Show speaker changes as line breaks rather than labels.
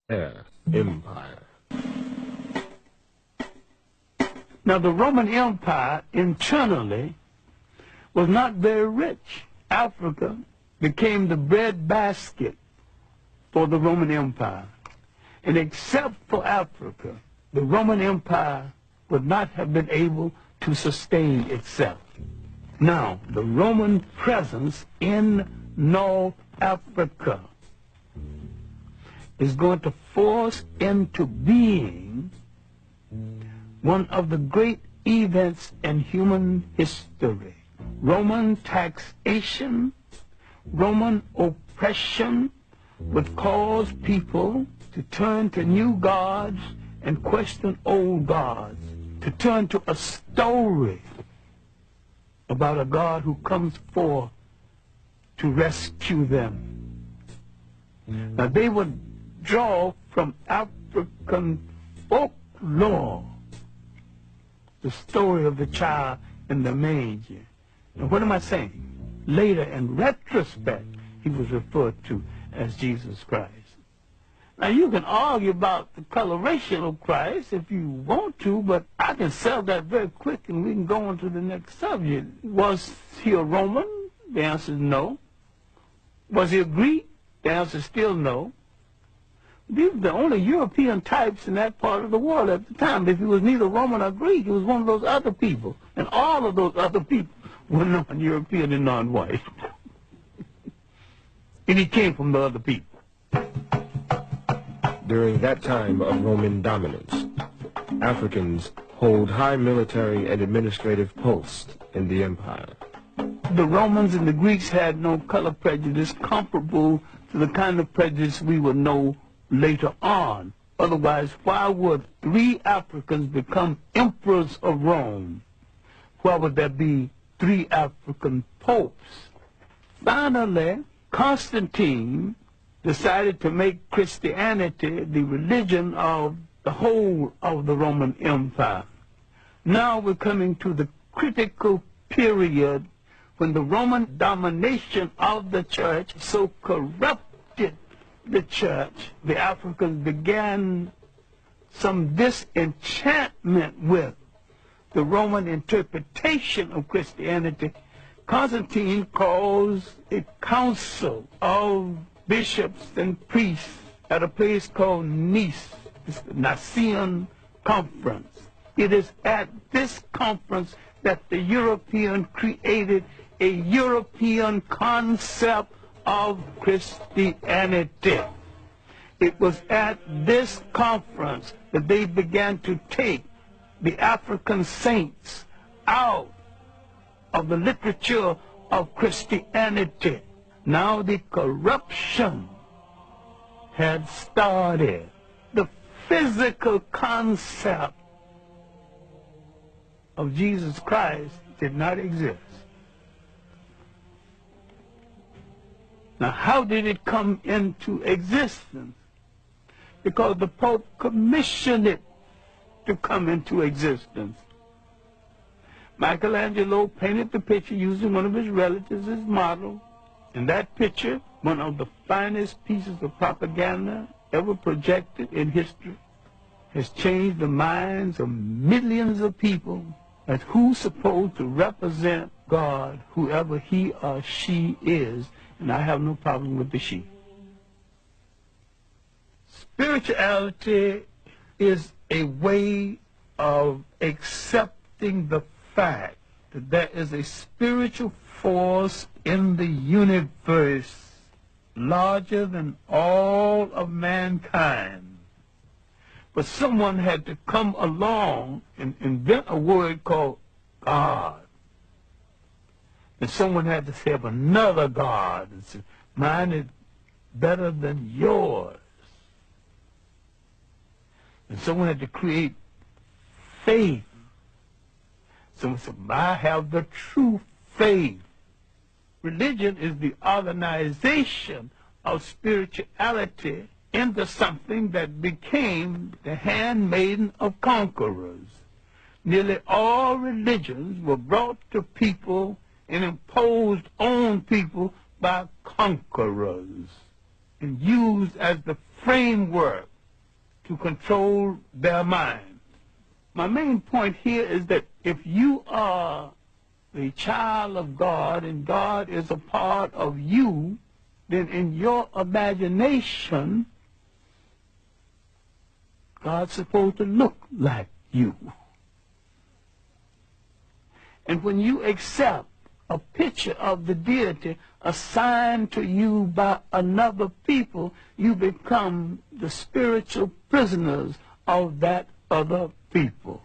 Empire.
Now, the Roman Empire internally was not very rich. Africa became the breadbasket for the Roman Empire. And except for Africa, the Roman Empire would not have been able to sustain itself. Now, the Roman presence in North Africa is going to force into being one of the great events in human history. Roman taxation, Roman oppression would cause people to turn to new gods and question old gods, to turn to a story about a God who comes forth to rescue them. Now, they would draw from African folklore the story of the child in the manger. And what am I saying? Later, in retrospect, he was referred to as Jesus Christ. Now, you can argue about the coloration of Christ if you want to, but I can sell that very quick and we can go on to the next subject. Was he a Roman? The answer is no. Was he a Greek? The answer is still no. These were the only European types in that part of the world at the time. If he was neither Roman or Greek, he was one of those other people. And all of those other people were non-European and non-white. And he came from the other people.
During that time of Roman dominance, Africans hold high military and administrative posts in the empire.
The Romans and the Greeks had no color prejudice comparable to the kind of prejudice we would know later on. Otherwise, why would 3 Africans become emperors of Rome? Why would there be 3 African popes? Finally, Constantine decided to make Christianity the religion of the whole of the Roman Empire. Now we're coming to the critical period when the Roman domination of the church so corrupted the church, the Africans began some disenchantment with the Roman interpretation of Christianity. Constantine calls a council of bishops and priests at a place called Nice. It's the Nicene Conference. It is at this conference that the European created a European concept of Christianity. It was at this conference that they began to take the African saints out of the literature of Christianity. Now the corruption had started. The physical concept of Jesus Christ did not exist. Now, how did it come into existence? Because the Pope commissioned it to come into existence. Michelangelo painted the picture using one of his relatives as model. And that picture, one of the finest pieces of propaganda ever projected in history, has changed the minds of millions of people as who's supposed to represent God, whoever he or she is, and I have no problem with the she. Spirituality is a way of accepting the fact that there is a spiritual force in the universe larger than all of mankind. But someone had to come along and invent a word called God. And someone had to say of another God and say, mine is better than yours. And someone had to create faith. Someone said, I have the true faith. Religion is the organization of spirituality into something that became the handmaiden of conquerors. Nearly all religions were brought to people and imposed on people by conquerors and used as the framework to control their mind. My main point here is that if you are the child of God and God is a part of you, then in your imagination, God's supposed to look like you. And when you accept a picture of the deity assigned to you by another people, you become the spiritual prisoners of that other people.